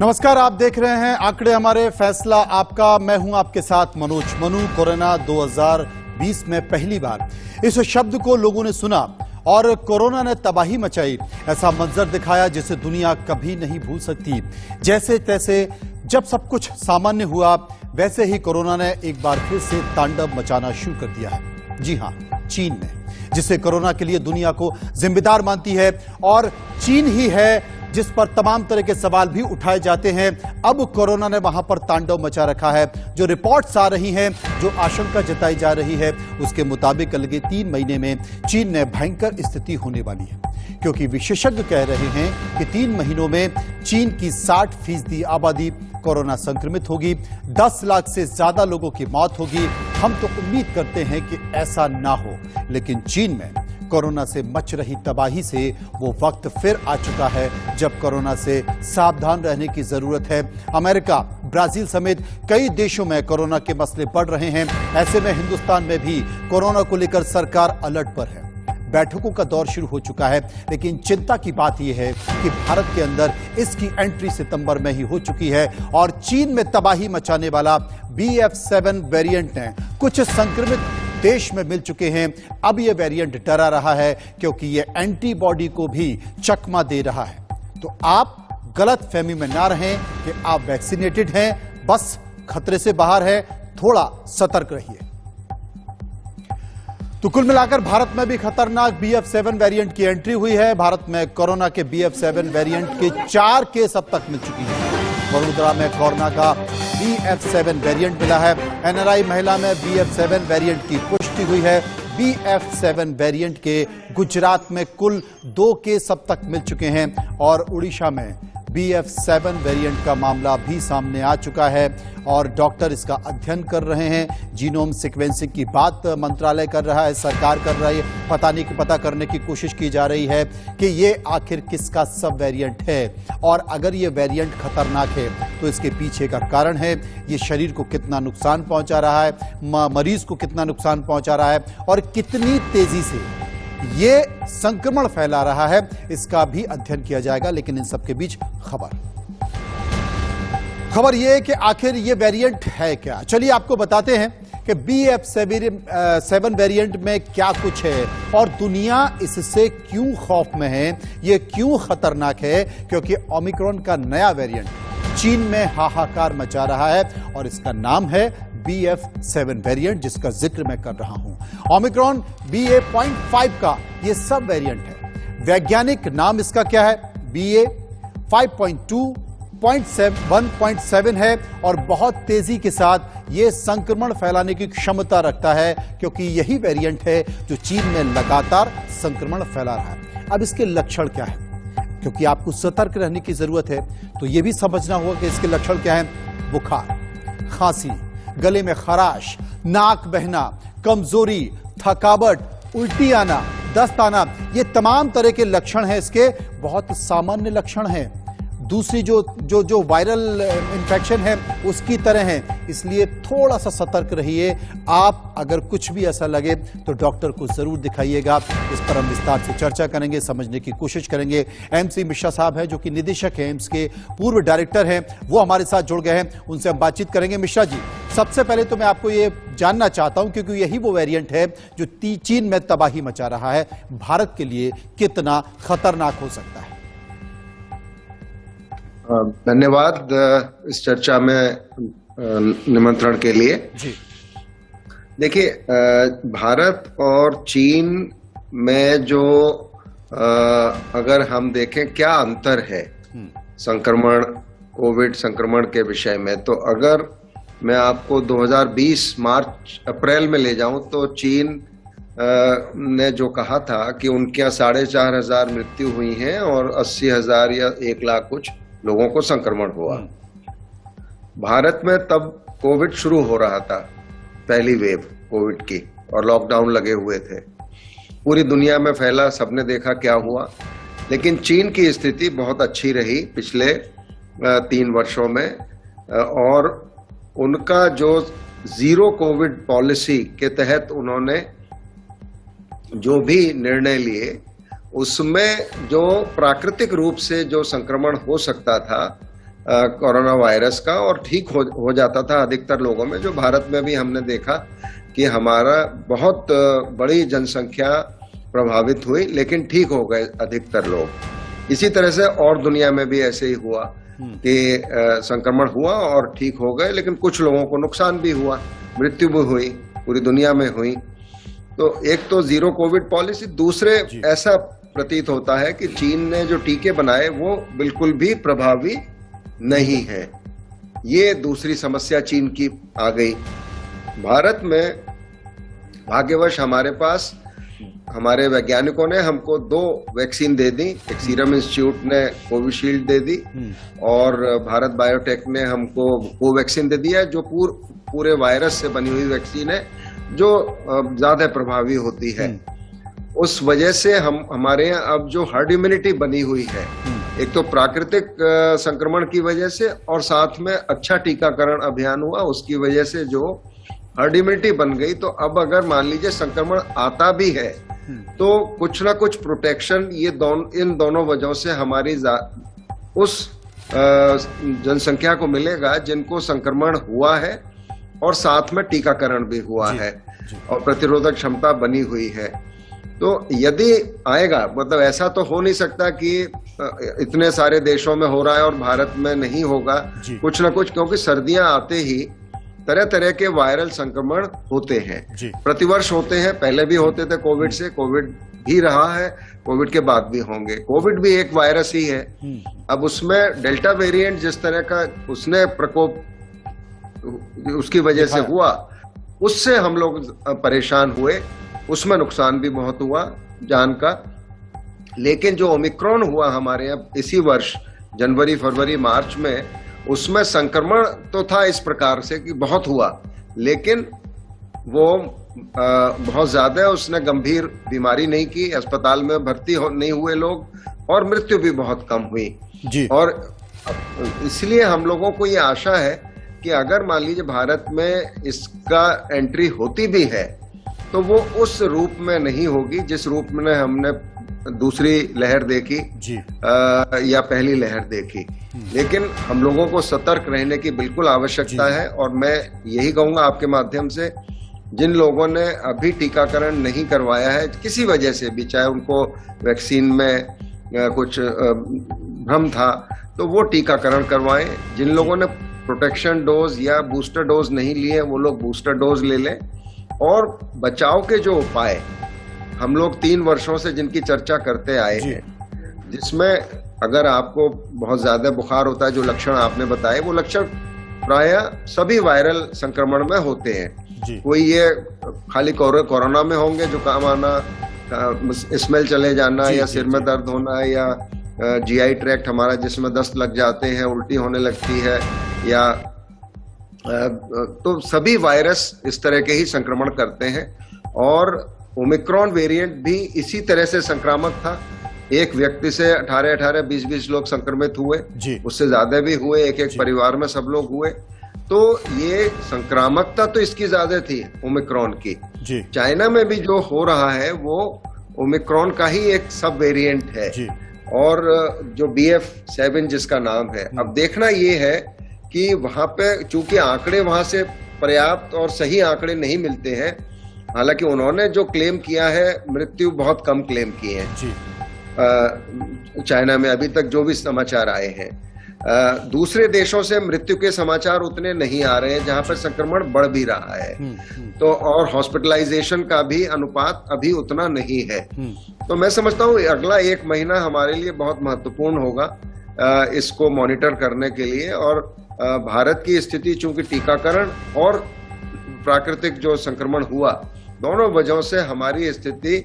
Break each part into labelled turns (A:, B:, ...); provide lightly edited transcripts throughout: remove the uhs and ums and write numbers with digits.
A: नमस्कार, आप देख रहे हैं आंकड़े हमारे, फैसला आपका। मैं हूं आपके साथ मनोज मनु। कोरोना 2020 में पहली बार इस शब्द को लोगों ने सुना और कोरोना ने तबाही मचाई। ऐसा मंजर दिखाया जिसे दुनिया कभी नहीं भूल सकती। जैसे तैसे जब सब कुछ सामान्य हुआ, वैसे ही कोरोना ने एक बार फिर से तांडव मचाना शुरू कर दिया है। जी हां, चीन में, जिसे कोरोना के लिए दुनिया को जिम्मेदार मानती है, और चीन ही है जिस पर तमाम तरह के सवाल भी उठाए जाते हैं। अब कोरोना ने वहां पर तांडव मचा रखा है। जो रिपोर्ट्स आ रही हैं, जो आशंका जताई जा रही है, उसके मुताबिक अगले 3 महीने में चीन में भयंकर स्थिति होने वाली है, क्योंकि विशेषज्ञ कह रहे हैं कि 3 महीनों में चीन की 60% आबादी कोरोना संक्रमित होगी, 10 लाख से ज्यादा लोगों की मौत होगी। हम तो उम्मीद करते हैं कि ऐसा ना हो, लेकिन चीन में कोरोना से मच रही तबाही से वो वक्त फिर आ चुका है जब कोरोना से सावधान रहने की जरूरत है। अमेरिका, ब्राजील समेत कई देशों में कोरोना के मसले बढ़ रहे हैं। ऐसे में हिंदुस्तान में भी कोरोना को लेकर सरकार अलर्ट पर है। बैठकों का दौर शुरू हो चुका है, लेकिन चिंता की बात यह है कि भारत के अंदर इसकी एंट्री सितंबर में ही हो चुकी है, और चीन में तबाही मचाने वाला BF7 वेरिएंट ने कुछ संक्रमित देश में मिल चुके हैं। अब यह वेरिएंट डरा रहा है, क्योंकि यह एंटीबॉडी को भी चकमा दे रहा है। तो आप गलत फहमी में ना रहें कि आप वैक्सीनेटेड हैं, बस खतरे से बाहर है, थोड़ा सतर्क रहिए। तो कुल मिलाकर भारत में भी खतरनाक BF7 वेरिएंट की एंट्री हुई है। भारत में कोरोना के BF7 वेरिएंट के 4 केस अब तक मिल चुकी हैं। वडोदरा में कोरोना का BF7 वेरिएंट मिला है। NRI महिला में BF7 वेरिएंट की पुष्टि हुई है। BF7 वेरिएंट के गुजरात में कुल 2 केस अब तक मिल चुके हैं, और उड़ीसा में BF7 वेरिएंट का मामला भी सामने आ चुका है, और डॉक्टर इसका अध्ययन कर रहे हैं। जीनोम सीक्वेंसिंग की बात मंत्रालय कर रहा है, सरकार कर रही है। पता करने की कोशिश की जा रही है कि ये आखिर किसका सब वेरिएंट है, और अगर ये वेरिएंट खतरनाक है तो इसके पीछे का कारण है, ये शरीर को कितना नुकसान पहुंचा रहा है, मरीज को कितना नुकसान पहुंचा रहा है, और कितनी तेजी से ये संक्रमण फैला रहा है, इसका भी अध्ययन किया जाएगा। लेकिन इन सबके बीच खबर यह है कि आखिर ये वेरिएंट है क्या। चलिए आपको बताते हैं कि BF7 वेरिएंट में क्या कुछ है, और दुनिया इससे क्यों खौफ में है, ये क्यों खतरनाक है। क्योंकि ओमिक्रॉन का नया वेरिएंट चीन में हाहाकार मचा रहा है, और इसका नाम है BF7 वेरिएंट, जिसका जिक्र मैं कर रहा हूं। ओमिक्रॉन BA.5 का ये सब वेरिएंट है। वैज्ञानिक नाम इसका क्या है? BA.5.2 1.7 है, और बहुत तेजी के साथ ये संक्रमण फैलाने की क्षमता रखता है, क्योंकि यही वेरिएंट है जो चीन में लगातार संक्रमण फैला रहा है। अब इसके लक्षण क्या है? क्योंकि आपको सतर्क रहने की जरूरत है, तो यह भी समझना होगा कि इसके लक्षण क्या हैं। बुखार, खांसी, गले में खराश, नाक बहना, कमजोरी, थकावट, उल्टी आना, दस्त आना, ये तमाम तरह के लक्षण हैं। इसके बहुत सामान्य लक्षण हैं। दूसरी जो वायरल इन्फेक्शन है उसकी तरह है, इसलिए थोड़ा सा सतर्क रहिए। आप अगर कुछ भी ऐसा लगे तो डॉक्टर को जरूर दिखाइएगा। इस पर हम विस्तार से चर्चा करेंगे, समझने की कोशिश करेंगे। MC मिश्रा साहब हैं, जो कि निदेशक हैं, एम्स के पूर्व डायरेक्टर हैं, वो हमारे साथ जुड़ गए हैं, उनसे हम बातचीत करेंगे। मिश्रा जी, सबसे पहले तो मैं आपको ये जानना चाहता हूं, क्योंकि यही वो वेरिएंट है जो चीन में तबाही मचा रहा है, भारत के लिए कितना खतरनाक हो सकता है?
B: धन्यवाद इस चर्चा में निमंत्रण के लिए।
A: जी
B: देखिए, भारत और चीन में जो अगर हम देखें क्या अंतर है संक्रमण, कोविड संक्रमण के विषय में, तो अगर मैं आपको 2020 अप्रैल में ले जाऊं, तो चीन ने जो कहा था कि उनके यहाँ 4,500 मृत्यु हुई हैं और 80,000 या 1 लाख कुछ लोगों को संक्रमण हुआ। भारत में तब कोविड शुरू हो रहा था, पहली वेव कोविड की, और लॉकडाउन लगे हुए थे, पूरी दुनिया में फैला, सबने देखा क्या हुआ। लेकिन चीन की स्थिति बहुत अच्छी रही पिछले 3 वर्षों में, और उनका जो जीरो कोविड पॉलिसी के तहत उन्होंने जो भी निर्णय लिए, उसमें जो प्राकृतिक रूप से जो संक्रमण हो सकता था कोरोना वायरस का, और ठीक हो जाता था अधिकतर लोगों में। जो भारत में भी हमने देखा कि हमारा बहुत बड़ी जनसंख्या प्रभावित हुई, लेकिन ठीक हो गए अधिकतर लोग। इसी तरह से और दुनिया में भी ऐसे ही हुआ कि संक्रमण हुआ और ठीक हो गए, लेकिन कुछ लोगों को नुकसान भी हुआ, मृत्यु भी हुई, पूरी दुनिया में हुई। तो एक तो जीरो कोविड पॉलिसी, दूसरे ऐसा प्रतीत होता है कि चीन ने जो टीके बनाए वो बिल्कुल भी प्रभावी नहीं है। ये दूसरी समस्या चीन की आ गई। भारत में भाग्यवश हमारे वैज्ञानिकों ने हमको 2 वैक्सीन दे दी। एक सीरम इंस्टीट्यूट ने कोविशील्ड दे दी और भारत बायोटेक ने हमको कोवैक्सीन दे दिया, जो पूरे वायरस से बनी हुई वैक्सीन है, जो ज्यादा प्रभावी होती है। उस वजह से हमारे यहाँ अब जो हर्ड इम्यूनिटी बनी हुई है, एक तो प्राकृतिक संक्रमण की वजह से और साथ में अच्छा टीकाकरण अभियान हुआ, उसकी वजह से जो हर्ड इम्यूनिटी बन गई। तो अब अगर मान लीजिए संक्रमण आता भी है तो कुछ ना कुछ प्रोटेक्शन इन दोनों वजहों से हमारी उस जनसंख्या को मिलेगा जिनको संक्रमण हुआ है और साथ में टीकाकरण भी हुआ है और प्रतिरोधक क्षमता बनी हुई है। तो यदि आएगा, मतलब ऐसा तो हो नहीं सकता कि इतने सारे देशों में हो रहा है और भारत में नहीं होगा, कुछ ना कुछ, क्योंकि सर्दियां आते ही तरह तरह के वायरल संक्रमण होते हैं, प्रतिवर्ष होते हैं। पहले भी होते थे कोविड से, कोविड भी रहा है, कोविड के बाद भी होंगे। कोविड भी एक वायरस ही है। अब उसमें डेल्टा वेरिएंट जिस तरह का उसने प्रकोप उसकी वजह से हुआ, उससे हम लोग परेशान हुए, उसमें नुकसान भी बहुत हुआ जान का। लेकिन जो ओमिक्रॉन हुआ हमारे यहाँ इसी वर्ष जनवरी, फरवरी, मार्च में, उसमें संक्रमण तो था इस प्रकार से कि बहुत हुआ, लेकिन वो बहुत ज्यादा, उसने गंभीर बीमारी नहीं की, अस्पताल में भर्ती नहीं हुए लोग, और मृत्यु भी बहुत कम हुई जी। और इसलिए हम लोगों को ये आशा है कि अगर मान लीजिए भारत में इसका एंट्री होती भी है तो वो उस रूप में नहीं होगी जिस रूप में हमने दूसरी लहर देखी या पहली लहर देखी। लेकिन हम लोगों को सतर्क रहने की बिल्कुल आवश्यकता है। और मैं यही कहूंगा आपके माध्यम से, जिन लोगों ने अभी टीकाकरण नहीं करवाया है किसी वजह से भी, चाहे उनको वैक्सीन में कुछ भ्रम था, तो वो टीकाकरण करवाएं। जिन लोगों ने प्रोटेक्शन डोज या बूस्टर डोज नहीं लिए, वो लोग बूस्टर डोज ले लें। और बचाव के जो उपाय हम लोग 3 वर्षों से जिनकी चर्चा करते आए हैं, जिसमें अगर आपको बहुत ज्यादा बुखार होता है, जो लक्षण आपने बताए, वो लक्षण प्रायः सभी वायरल संक्रमण में होते हैं। कोई ये खाली कोरोना में होंगे, जुकाम आना, स्मेल चले जाना, या सिर में दर्द होना, या जीआई ट्रैक्ट हमारा जिसमें दस्त लग जाते हैं, उल्टी होने लगती है, या तो सभी वायरस इस तरह के ही संक्रमण करते हैं। और ओमिक्रॉन वेरिएंट भी इसी तरह से संक्रामक था। एक व्यक्ति से 18-18, 20-20 लोग संक्रमित हुए, उससे ज्यादा भी हुए, एक परिवार में सब लोग हुए। तो ये संक्रामकता तो इसकी ज्यादा थी ओमिक्रॉन की। चाइना में भी जो हो रहा है वो ओमिक्रॉन का ही एक सब वेरिएंट है, और जो BF7 जिसका नाम है। अब देखना ये है कि वहां पे चूंकि आंकड़े वहां से पर्याप्त और सही आंकड़े नहीं मिलते हैं, हालांकि उन्होंने जो क्लेम किया है, मृत्यु बहुत कम क्लेम किए हैं चाइना में अभी तक जो भी समाचार आए हैं। दूसरे देशों से मृत्यु के समाचार उतने नहीं आ रहे हैं जहां पर संक्रमण बढ़ भी रहा है। तो और हॉस्पिटलाइजेशन का भी अनुपात अभी उतना नहीं है। तो मैं समझता हूँ अगला 1 महीना हमारे लिए बहुत महत्वपूर्ण होगा इसको मॉनिटर करने के लिए। और भारत की स्थिति चूंकि टीकाकरण और प्राकृतिक जो संक्रमण हुआ, दोनों वजहों से हमारी स्थिति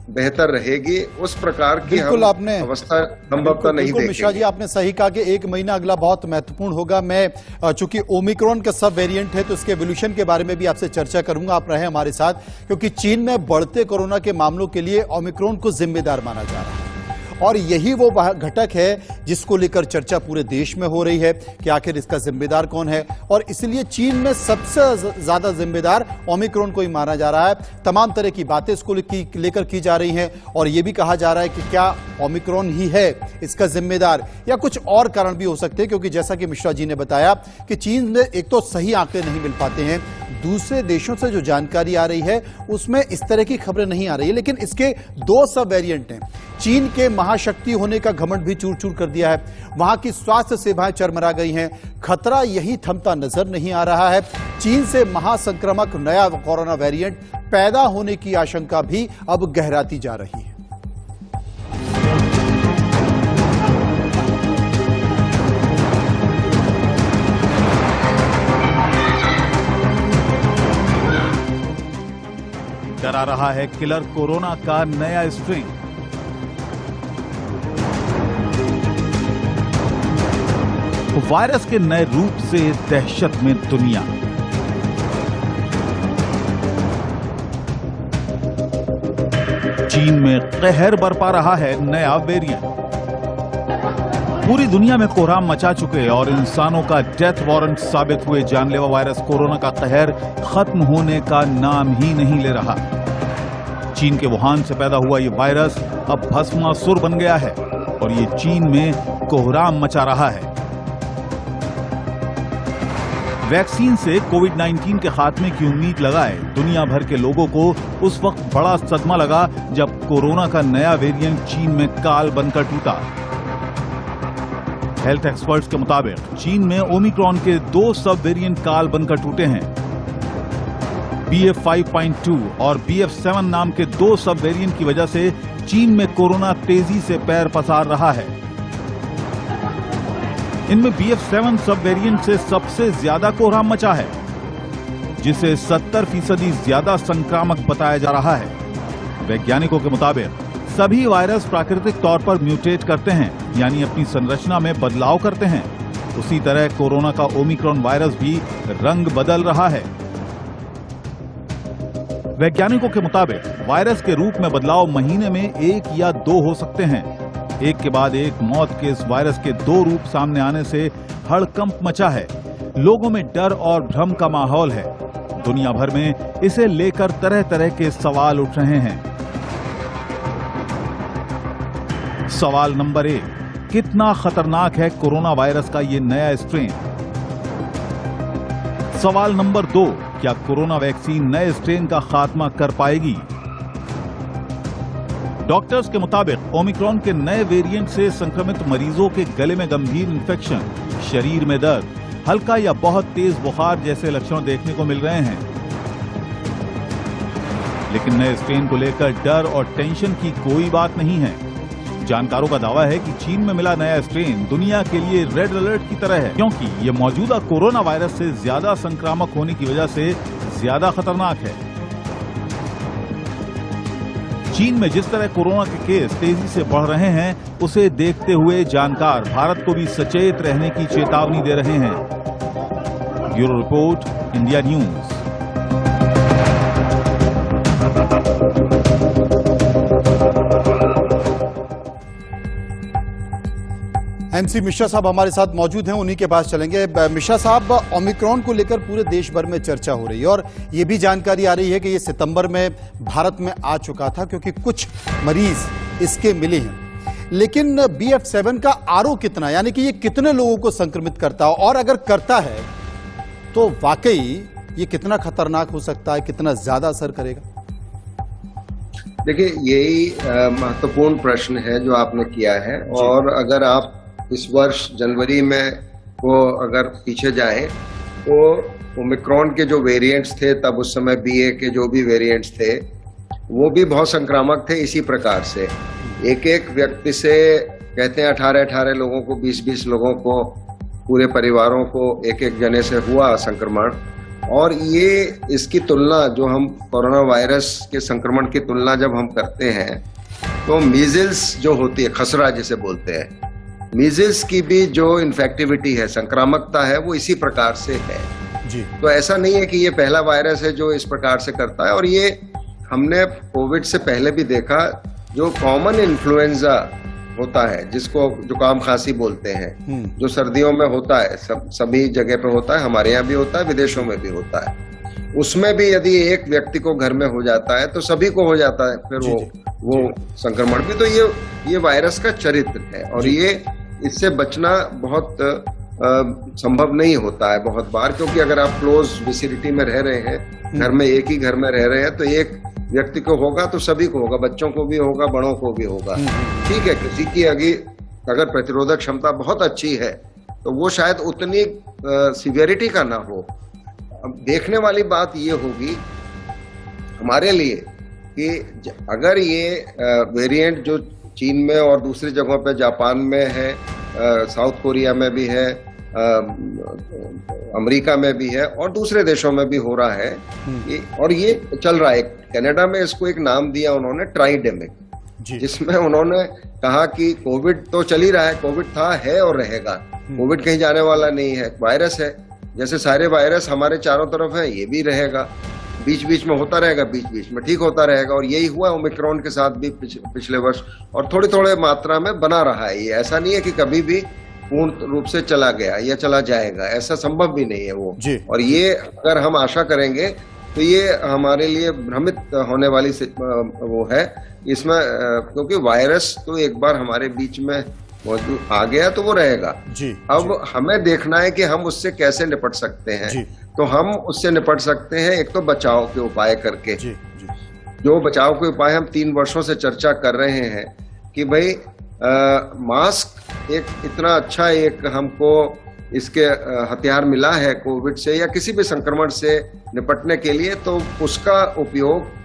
B: बेहतर रहेगी। उस प्रकार की हम अवस्था संभवतः नहीं देखेंगे।
A: मिश्रा जी, आपने सही कहा कि 1 महीना अगला बहुत महत्वपूर्ण होगा। मैं चूंकि ओमिक्रॉन का सब वेरिएंट है तो इसके एवोल्यूशन के बारे में भी आपसे चर्चा करूंगा। आप रहे हमारे साथ, क्योंकि चीन में बढ़ते कोरोना के मामलों के लिए ओमिक्रॉन को जिम्मेदार माना जा रहा है। और यही वो घटक है जिसको लेकर चर्चा पूरे देश में हो रही है कि आखिर इसका जिम्मेदार कौन है। और इसलिए चीन में सबसे ज्यादा जिम्मेदार ओमिक्रॉन को ही माना जा रहा है। तमाम तरह की बातें इसको लेकर की जा रही हैं और यह भी कहा जा रहा है कि क्या ओमिक्रॉन ही है इसका जिम्मेदार या कुछ और कारण भी हो सकते हैं, क्योंकि जैसा कि मिश्रा जी ने बताया कि चीन में एक तो सही आंकड़े नहीं मिल पाते हैं, दूसरे देशों से जो जानकारी आ रही है उसमें इस तरह की खबरें नहीं आ रही है। लेकिन इसके 2 सब वेरिएंट हैं। चीन के महाशक्ति होने का घमंड भी चूर चूर कर दिया है, वहां की स्वास्थ्य सेवाएं चरमरा गई हैं, खतरा यही थमता नजर नहीं आ रहा है। चीन से महासंक्रामक नया कोरोना वेरिएंट पैदा होने की आशंका भी अब गहराती जा रही है।
C: डरा रहा है किलर कोरोना का नया स्ट्रेन। वायरस के नए रूप से दहशत में दुनिया। चीन में कहर बरपा रहा है नया वेरिएंट। पूरी दुनिया में कोहराम मचा चुके और इंसानों का डेथ वारंट साबित हुए जानलेवा वायरस कोरोना का कहर खत्म होने का नाम ही नहीं ले रहा। चीन के वुहान से पैदा हुआ ये वायरस अब भस्मासुर बन गया है और ये चीन में कोहराम मचा रहा है। वैक्सीन से कोविड-19 के खात्मे की उम्मीद लगाए दुनिया भर के लोगों को उस वक्त बड़ा सदमा लगा जब कोरोना का नया वेरिएंट चीन में काल बनकर टूटा। हेल्थ एक्सपर्ट्स के मुताबिक चीन में ओमिक्रॉन के 2 सब वेरिएंट काल बनकर टूटे हैं। BF5.2 और BF7 नाम के 2 सब वेरिएंट की वजह से चीन में कोरोना तेजी से पैर पसार रहा है। इनमें BF7 सब वेरिएंट से सबसे ज्यादा कोहराम मचा है, जिसे 70% ज्यादा संक्रामक बताया जा रहा है। वैज्ञानिकों के मुताबिक सभी वायरस प्राकृतिक तौर पर म्यूटेट करते हैं, यानी अपनी संरचना में बदलाव करते हैं। उसी तरह कोरोना का ओमिक्रॉन वायरस भी रंग बदल रहा है। वैज्ञानिकों के मुताबिक वायरस के रूप में बदलाव महीने में 1 या 2 हो सकते हैं। एक के बाद एक मौत के इस वायरस के 2 रूप सामने आने से हड़कंप मचा है। लोगों में डर और भ्रम का माहौल है। दुनिया भर में इसे लेकर तरह तरह के सवाल उठ रहे हैं। सवाल नंबर 1, कितना खतरनाक है कोरोना वायरस का ये नया स्ट्रेन? सवाल नंबर 2, क्या कोरोना वैक्सीन नए स्ट्रेन का खात्मा कर पाएगी? डॉक्टर्स के मुताबिक ओमिक्रॉन के नए वेरिएंट से संक्रमित मरीजों के गले में गंभीर इंफेक्शन, शरीर में दर्द, हल्का या बहुत तेज बुखार जैसे लक्षण देखने को मिल रहे हैं। लेकिन नए स्ट्रेन को लेकर डर और टेंशन की कोई बात नहीं है। जानकारों का दावा है कि चीन में मिला नया स्ट्रेन दुनिया के लिए रेड अलर्ट की तरह है, क्योंकि ये मौजूदा कोरोना वायरस से ज्यादा संक्रामक होने की वजह से ज्यादा खतरनाक है। चीन में जिस तरह कोरोना के केस तेजी से बढ़ रहे हैं, उसे देखते हुए जानकार भारत को भी सचेत रहने की चेतावनी दे रहे हैं। Bureau report, India news.
A: MC Mishra साहब हमारे साथ मौजूद हैं, उन्हीं के पास चलेंगे। मिश्रा साहब, ओमिक्रॉन को लेकर पूरे देश भर में चर्चा हो रही है और ये भी जानकारी आ रही है कि ये सितंबर में भारत में आ चुका था, क्योंकि कुछ मरीज इसके मिले हैं। लेकिन BF7 का आरओ कितना, यानी कि ये कितने लोगों को संक्रमित करता है, और अगर करता है तो वाकई ये कितना खतरनाक हो सकता है, कितना ज्यादा असर करेगा?
B: देखिए, यही महत्वपूर्ण प्रश्न है जो आपने किया है। और अगर आप इस वर्ष जनवरी में वो अगर पीछे जाएं तो ओमिक्रॉन के जो वेरिएंट्स थे, तब उस समय BA के जो भी वेरिएंट्स थे वो भी बहुत संक्रामक थे। इसी प्रकार से एक एक व्यक्ति से, कहते हैं 18 लोगों को, 20 लोगों को, पूरे परिवारों को एक एक जने से हुआ संक्रमण। और ये इसकी तुलना, जो हम कोरोना वायरस के संक्रमण की तुलना जब हम करते हैं तो मीजल्स जो होती है, खसरा जिसे बोलते हैं, मीजल्स की भी जो इन्फेक्टिविटी है, संक्रामकता है, वो इसी प्रकार से है
A: जी।
B: तो ऐसा नहीं है कि ये पहला वायरस है जो इस प्रकार से करता है। और ये हमने कोविड से पहले भी देखा, जो कॉमन इन्फ्लुएंजा होता है, जिसको जुकाम खांसी बोलते हैं, जो सर्दियों में होता है, सभी जगह पे होता है, हमारे यहाँ भी होता है, विदेशों में भी होता है, उसमें भी यदि एक व्यक्ति को घर में हो जाता है तो सभी को हो जाता है, फिर वो संक्रमण भी। तो ये वायरस का चरित्र है और ये इससे बचना बहुत संभव नहीं होता है बहुत बार, क्योंकि अगर आप क्लोज विसिनिटी में रह रहे हैं, घर में एक ही घर में रह रहे हैं, तो एक व्यक्ति को होगा तो सभी को होगा, बच्चों को भी होगा, बड़ों को भी होगा। ठीक है, किसी की अगर प्रतिरोधक क्षमता बहुत अच्छी है तो वो शायद उतनी सीवियरिटी का ना हो। अब देखने वाली बात ये होगी हमारे लिए कि अगर ये वेरिएंट जो चीन में और दूसरी जगहों पे, जापान में है, साउथ कोरिया में भी है, अमेरिका में भी है और दूसरे देशों में भी हो रहा है, और ये चल रहा है। कनाडा में इसको एक नाम दिया उन्होंने, ट्राइडेमिक, जिसमें उन्होंने कहा कि कोविड तो चल ही रहा है, कोविड था, है और रहेगा, कोविड कहीं जाने वाला नहीं है, वायरस है, जैसे सारे वायरस हमारे चारों तरफ है, ये भी रहेगा, बीच बीच में होता रहेगा, बीच बीच में ठीक होता रहेगा। और यही हुआ ओमिक्रॉन के साथ भी पिछले वर्ष, और थोड़ी थोड़ी मात्रा में बना रहा है। ये ऐसा नहीं है कि कभी भी पूर्ण रूप से चला गया या चला जाएगा, ऐसा संभव भी नहीं है वो। और ये अगर हम आशा करेंगे तो ये हमारे लिए भ्रमित होने वाली वो है इसमें, क्योंकि वायरस तो एक बार हमारे बीच में मौजूद आ गया तो वो रहेगा। अब हमें देखना है कि हम उससे कैसे निपट सकते हैं। तो हम उससे निपट सकते हैं एक तो बचाव के उपाय करके, जो बचाव के उपाय हम 3 वर्षों से चर्चा कर रहे हैं कि भाई मास्क एक इतना अच्छा एक हमको इसके हथियार मिला है कोविड से या किसी भी संक्रमण से निपटने के लिए, तो उसका उपयोग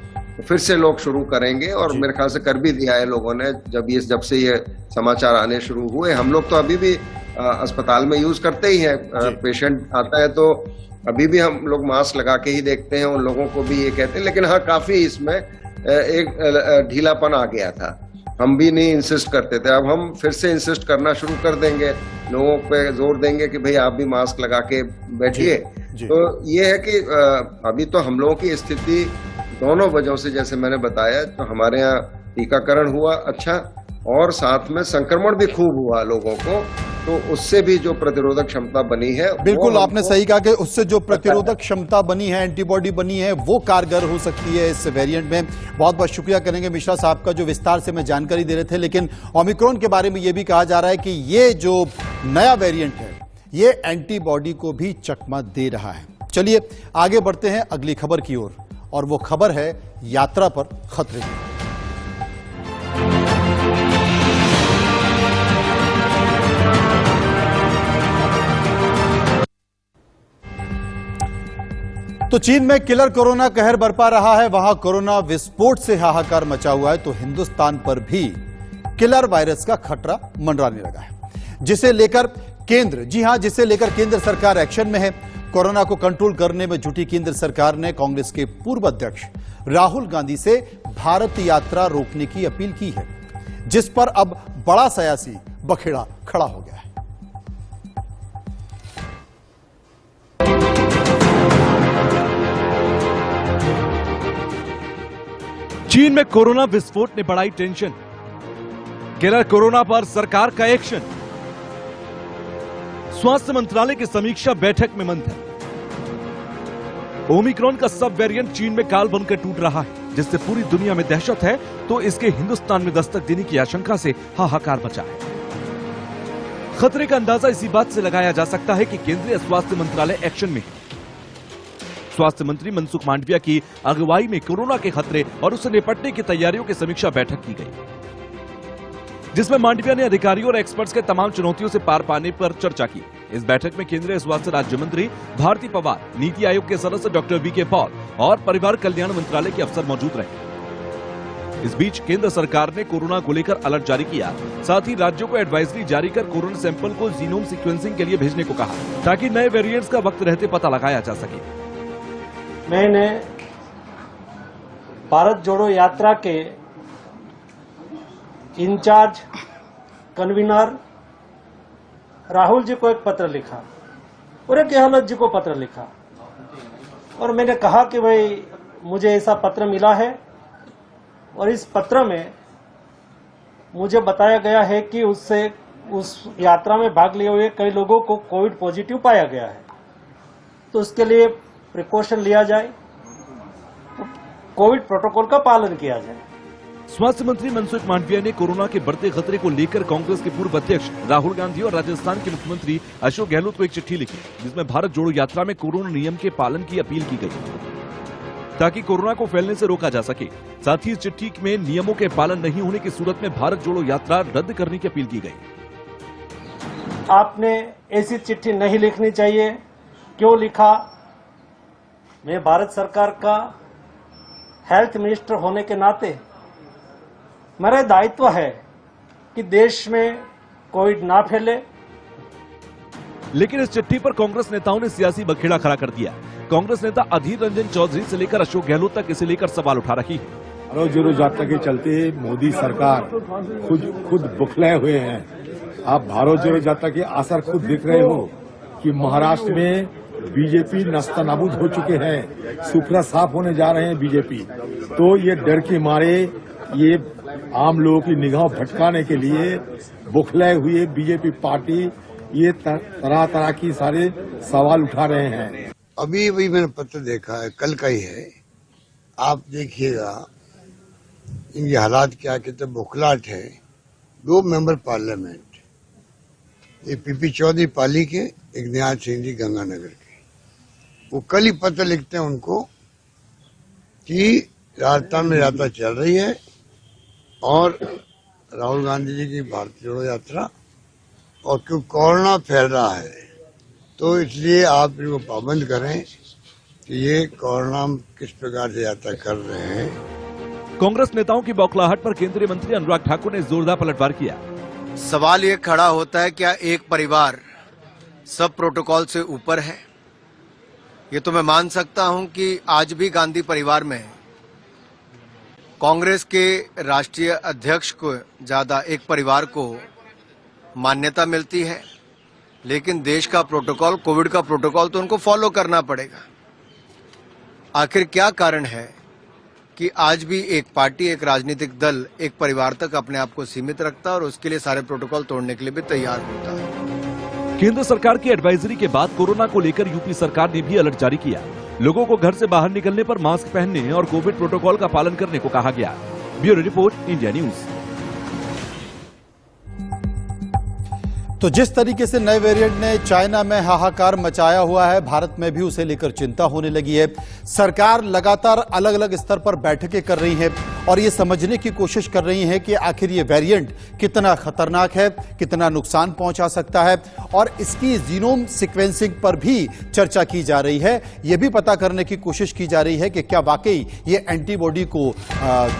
B: फिर से लोग शुरू करेंगे और मेरे ख्याल से कर भी दिया है लोगों ने। जब से ये समाचार आने शुरू हुए, हम लोग तो अभी भी अस्पताल में यूज करते ही हैं, पेशेंट आता है तो अभी भी हम लोग मास्क लगा के ही देखते हैं, उन लोगों को भी ये कहते हैं। लेकिन हाँ, काफी इसमें एक ढीलापन आ गया था, हम भी नहीं इंसिस्ट करते थे, अब हम फिर से इंसिस्ट करना शुरू कर देंगे, लोगों पे जोर देंगे कि भाई आप भी मास्क लगा के बैठिए। तो ये है कि अभी तो हम लोगों की स्थिति दोनों वजहों से, जैसे मैंने बताया, तो हमारे यहाँ टीकाकरण हुआ अच्छा, और साथ में संक्रमण भी खूब हुआ लोगों को, तो उससे भी जो प्रतिरोधक क्षमता बनी है,
A: बिल्कुल आपने सही कहा कि उससे जो प्रतिरोधक क्षमता बनी है, एंटीबॉडी बनी है, वो कारगर हो सकती है इस वेरिएंट में। बहुत बहुत शुक्रिया करेंगे मिश्रा साहब का, जो विस्तार से में जानकारी दे रहे थे। लेकिन ओमिक्रॉन के बारे में ये भी कहा जा रहा है कि ये जो नया वेरिएंट है, ये एंटीबॉडी को भी चकमा दे रहा है। चलिए आगे बढ़ते हैं अगली खबर की ओर, और वो खबर है यात्रा पर खतरे की। तो चीन में किलर कोरोना कहर बरपा रहा है, वहां कोरोना विस्फोट से हाहाकार मचा हुआ है, तो हिंदुस्तान पर भी किलर वायरस का खतरा मंडराने लगा है, जिसे लेकर केंद्र सरकार एक्शन में है। कोरोना को कंट्रोल करने में जुटी केंद्र सरकार ने कांग्रेस के पूर्व अध्यक्ष राहुल गांधी से भारत यात्रा रोकने की अपील की है, जिस पर अब बड़ा सियासी बखेड़ा खड़ा हो गया है।
D: चीन में कोरोना विस्फोट ने बढ़ाई टेंशन, किलर कोरोना पर सरकार का एक्शन। स्वास्थ्य मंत्रालय की समीक्षा बैठक में मंथन। ओमिक्रॉन का सब वेरिएंट चीन में काल बनकर टूट रहा है, जिससे पूरी दुनिया में दहशत है, तो इसके हिंदुस्तान में दस्तक देने की आशंका से हाहाकार मचा है। खतरे का अंदाजा इसी बात से लगाया जा सकता है कि केंद्रीय स्वास्थ्य मंत्रालय एक्शन में है। स्वास्थ्य मंत्री मनसुख मांडविया की अगुवाई में कोरोना के खतरे और उससे निपटने की तैयारियों की समीक्षा बैठक की गई, जिसमें मांडविया ने अधिकारियों और एक्सपर्ट्स के तमाम चुनौतियों से पार पाने पर चर्चा की। इस बैठक में केंद्रीय स्वास्थ्य राज्य मंत्री भारती पवार, नीति आयोग के सदस्य डॉक्टर वीके पॉल और परिवार कल्याण मंत्रालय के अफसर मौजूद रहे। इस बीच केंद्र सरकार ने कोरोना को लेकर अलर्ट जारी किया, साथ ही राज्यों को एडवाइजरी जारी कर कोरोना सैंपल को जीनोम सीक्वेंसिंग के लिए भेजने को कहा, ताकि नए वेरिएंट्स का वक्त रहते पता लगाया जा सके।
E: मैंने भारत जोड़ो यात्रा के इंचार्ज कन्वीनर राहुल जी को एक पत्र लिखा और एक गहलोत जी को पत्र लिखा, और मैंने कहा कि भाई मुझे ऐसा पत्र मिला है और इस पत्र में मुझे बताया गया है कि उससे उस यात्रा में भाग लिए हुए कई लोगों को कोविड पॉजिटिव पाया गया है, तो उसके लिए प्रिकॉशन लिया जाए, कोविड प्रोटोकॉल का पालन किया जाए।
D: स्वास्थ्य मंत्री मनसुख मांडविया ने कोरोना के बढ़ते खतरे को लेकर कांग्रेस के पूर्व अध्यक्ष राहुल गांधी और राजस्थान के मुख्यमंत्री अशोक गहलोत को एक चिट्ठी लिखी, जिसमें भारत जोड़ो यात्रा में कोरोना नियम के पालन की अपील की गई ताकि कोरोना को फैलने से रोका जा सके। साथ ही इस चिट्ठी में नियमों के पालन नहीं होने की सूरत में भारत जोड़ो यात्रा रद्द करने की अपील की गई।
E: आपने ऐसी चिट्ठी नहीं लिखनी चाहिए। क्यों लिखा? मैं भारत सरकार का हेल्थ मिनिस्टर होने के नाते मेरा दायित्व है कि देश में कोविड ना फैले।
D: लेकिन इस चिट्ठी पर कांग्रेस नेताओं ने सियासी बखेड़ा खड़ा कर दिया। कांग्रेस नेता अधीर रंजन चौधरी से लेकर अशोक गहलोत तक इसे लेकर सवाल उठा रही है।
F: भारत जोड़ो यात्रा के चलते मोदी सरकार खुद बुखलाए हुए हैं। आप भारत जोड़ो यात्रा के असर खुद देख रहे हो कि महाराष्ट्र में बीजेपी नस्तानाबूद हो चुके हैं, सुफरा साफ होने जा रहे हैं बीजेपी। तो ये डर के मारे ये आम लोगों की निगाह भटकाने के लिए बुखलाए हुए बीजेपी पार्टी ये तरह तरह की सारे सवाल उठा रहे हैं।
G: अभी मैंने पत्र देखा है, कल का ही है, आप देखिएगा इनके हालात क्या कहते बुखलाहट है। 2 मेंबर पार्लियामेंट, एक पीपी चौधरी पाली के, एक निहाल सिंह जी गंगानगर के, वो कल ही पत्र लिखते हैं उनको कि राजस्थान में यात्रा चल रही है और राहुल गांधी जी की भारत जोड़ो यात्रा, और क्यों कोरोना फैल रहा है तो इसलिए आप इनको पाबंद करें कि ये कोरोना किस प्रकार से यात्रा कर रहे हैं।
D: कांग्रेस नेताओं की बौखलाहट पर केंद्रीय मंत्री अनुराग ठाकुर ने जोरदार पलटवार किया।
H: सवाल ये खड़ा होता है, क्या एक परिवार सब प्रोटोकॉल से ऊपर है? ये तो मैं मान सकता हूं कि आज भी गांधी परिवार में कांग्रेस के राष्ट्रीय अध्यक्ष को ज्यादा एक परिवार को मान्यता मिलती है, लेकिन देश का प्रोटोकॉल, कोविड का प्रोटोकॉल तो उनको फॉलो करना पड़ेगा। आखिर क्या कारण है कि आज भी एक पार्टी, एक राजनीतिक दल एक परिवार तक अपने आप को सीमित रखता है और उसके लिए सारे प्रोटोकॉल तोड़ने के लिए भी तैयार होता है।
D: केंद्र सरकार की एडवाइजरी के बाद कोरोना को लेकर यूपी सरकार ने भी अलर्ट जारी किया। लोगों को घर से बाहर निकलने पर मास्क पहनने और कोविड प्रोटोकॉल का पालन करने को कहा गया। Bureau report, India news.
A: तो जिस तरीके से नए वेरिएंट ने चाइना में हाहाकार मचाया हुआ है, भारत में भी उसे लेकर चिंता होने लगी है। सरकार लगातार अलग अलग स्तर पर बैठकें कर रही है और ये समझने की कोशिश कर रही है कि आखिर ये वेरिएंट कितना खतरनाक है, कितना नुकसान पहुंचा सकता है, और इसकी जीनोम सीक्वेंसिंग पर भी चर्चा की जा रही है। यह भी पता करने की कोशिश की जा रही है कि क्या वाकई ये एंटीबॉडी को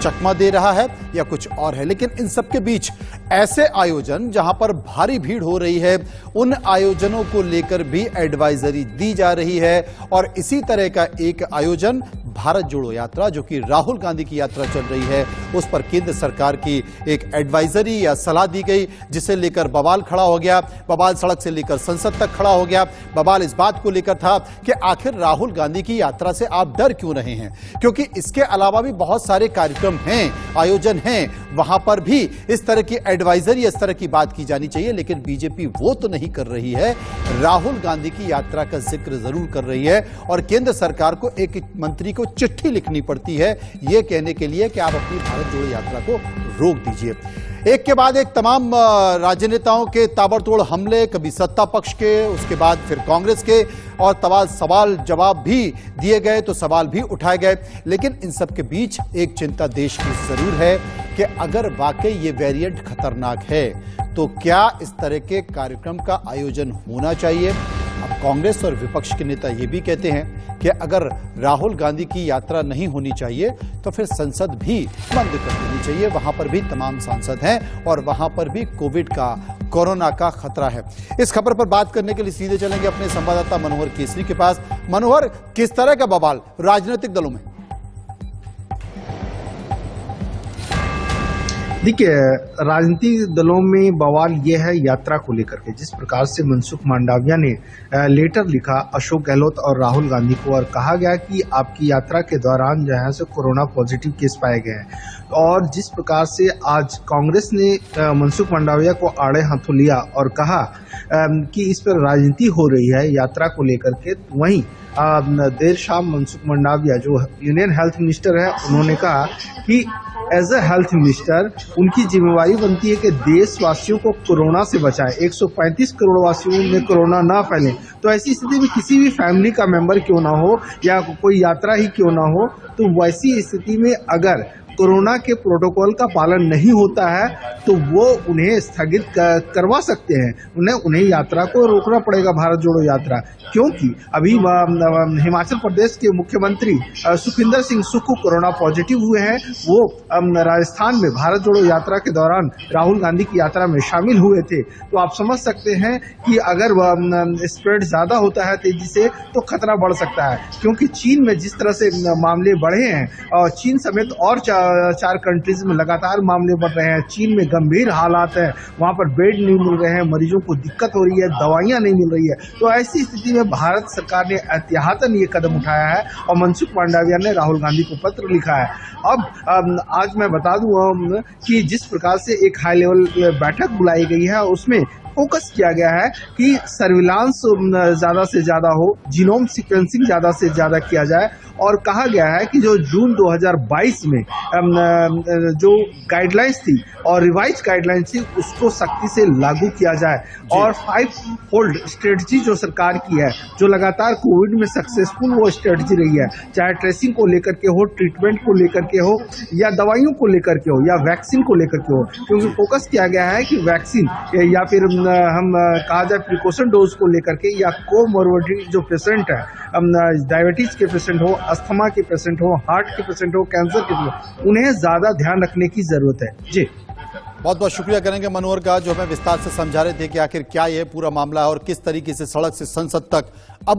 A: चकमा दे रहा है या कुछ और है। लेकिन इन सबके बीच ऐसे आयोजन जहां पर भारी भीड़ हो रही है, उन आयोजनों को लेकर भी एडवाइजरी दी जा रही है। और इसी तरह का एक आयोजन भारत जोड़ो यात्रा, जो कि राहुल गांधी की यात्रा चल रही है, उस पर केंद्र सरकार की एक एडवाइजरी या सलाह दी गई, जिसे लेकर बवाल खड़ा हो गया। बवाल सड़क से लेकर संसद तक खड़ा हो गया। बवाल इस बात को लेकर था कि आखिर राहुल गांधी की यात्रा से आप डर क्यों रहे हैं, क्योंकि इसके अलावा भी बहुत सारे कार्यक्रम हैं, आयोजन हैं, वहां पर भी इस तरह की एडवाइजरी, इस तरह की बात की जानी चाहिए। लेकिन बीजेपी वो तो नहीं कर रही है, राहुल गांधी की यात्रा का जिक्र जरूर कर रही है और केंद्र सरकार को एक मंत्री को चिट्ठी लिखनी पड़ती है यह कहने के लिए कि आप अपनी भारत जोड़ो यात्रा को रोक दीजिए। एक के बाद एक तमाम राजनेताओं के ताबड़तोड़ हमले, कभी सत्ता पक्ष के, उसके बाद फिर कांग्रेस के, और सवाल जवाब भी दिए गए तो सवाल भी उठाए गए। लेकिन इन सब के बीच एक चिंता देश की जरूर है कि अगर वाकई ये वेरिएंट खतरनाक है तो क्या इस तरह के कार्यक्रम का आयोजन होना चाहिए। अब कांग्रेस और विपक्ष के नेता ये भी कहते हैं कि अगर राहुल गांधी की यात्रा नहीं होनी चाहिए तो फिर संसद भी बंद कर देनी चाहिए। वहां पर भी तमाम सांसद हैं और वहां पर भी कोरोना का खतरा है। इस खबर पर बात करने के लिए सीधे चलेंगे अपने संवाददाता मनोहर केसरी के पास। मनोहर, किस तरह का बवाल राजनीतिक दलों में?
I: देखिए, राजनीतिक दलों में बवाल यह है यात्रा को लेकर के। जिस प्रकार से मनसुख मांडविया ने लेटर लिखा अशोक गहलोत और राहुल गांधी को और कहा गया कि आपकी यात्रा के दौरान जो है सो कोरोना पॉजिटिव केस पाए गए हैं, और जिस प्रकार से आज कांग्रेस ने मनसुख मांडविया को आड़े हाथों लिया और कहा कि इस पर राजनीति हो रही है यात्रा को लेकर के, वहीं देर शाम मनसुख मांडविया जो यूनियन हेल्थ मिनिस्टर है उन्होंने कहा कि एज ए हेल्थ मिनिस्टर उनकी जिम्मेवारी बनती है कि देशवासियों को कोरोना से बचाएं, 135 करोड़ वासियों में कोरोना ना फैले। तो ऐसी स्थिति में किसी भी फैमिली का मेंबर क्यों ना हो या कोई यात्रा ही क्यों ना हो, तो वैसी स्थिति में अगर कोरोना के प्रोटोकॉल का पालन नहीं होता है तो वो उन्हें स्थगित करवा सकते हैं, उन्हें यात्रा को रोकना पड़ेगा, भारत जोड़ो यात्रा। क्योंकि अभी हिमाचल प्रदेश के मुख्यमंत्री सुखविंदर सिंह सुक्खू को कोरोना पॉजिटिव हुए हैं। वो राजस्थान में भारत जोड़ो यात्रा के दौरान राहुल गांधी की यात्रा में शामिल हुए थे। तो आप समझ सकते हैं कि अगर स्प्रेड ज्यादा होता है तेजी से तो खतरा बढ़ सकता है, क्योंकि चीन में जिस तरह से मामले बढ़े हैं और चीन समेत और चार कंट्रीज में लगातार मामले बढ़ रहे हैं, चीन में गंभीर हालात है, वहां पर बेड नहीं मिल रहे हैं, मरीजों को दिक्कत हो रही है, दवाइयां नहीं मिल रही है। तो ऐसी स्थिति में भारत सरकार ने एहतियातन ये कदम उठाया है और मनसुख मांडविया ने राहुल गांधी को पत्र लिखा है। अब आज मैं बता दूं कि जिस प्रकार से एक हाई लेवल बैठक बुलाई गई है उसमें फोकस किया गया है कि सर्विलांस ज्यादा से ज्यादा हो, जीनोम सीक्वेंसिंग ज्यादा से ज्यादा किया जाए, और कहा गया है कि जो जून 2022 में जो गाइडलाइंस थी और रिवाइज गाइडलाइंस थी उसको सख्ती से लागू किया जाए, और 5 फोल्ड स्ट्रेटजी जो सरकार की है, जो लगातार कोविड में सक्सेसफुल वो स्ट्रेटजी रही है, चाहे ट्रेसिंग को लेकर के हो, ट्रीटमेंट को लेकर के हो, या दवाइयों को लेकर के हो, या वैक्सीन को लेकर के हो, क्योंकि फोकस किया गया है कि वैक्सीन या फिर हम कहा जाए प्रिकॉशन डोज को लेकर के, या कोमोर्बिडिटी जो पेशेंट है, डायबिटीज के पेशेंट हो, अस्थमा के पेशेंट हो, हार्ट के पेशेंट हो, कैंसर के पेशेंट, उन्हें ज्यादा ध्यान रखने की जरूरत है। जी
A: बहुत बहुत शुक्रिया करेंगे मनोहर का, जो हमें विस्तार से समझा रहे थे कि आखिर क्या ये पूरा मामला है और किस तरीके से सड़क से संसद तक अब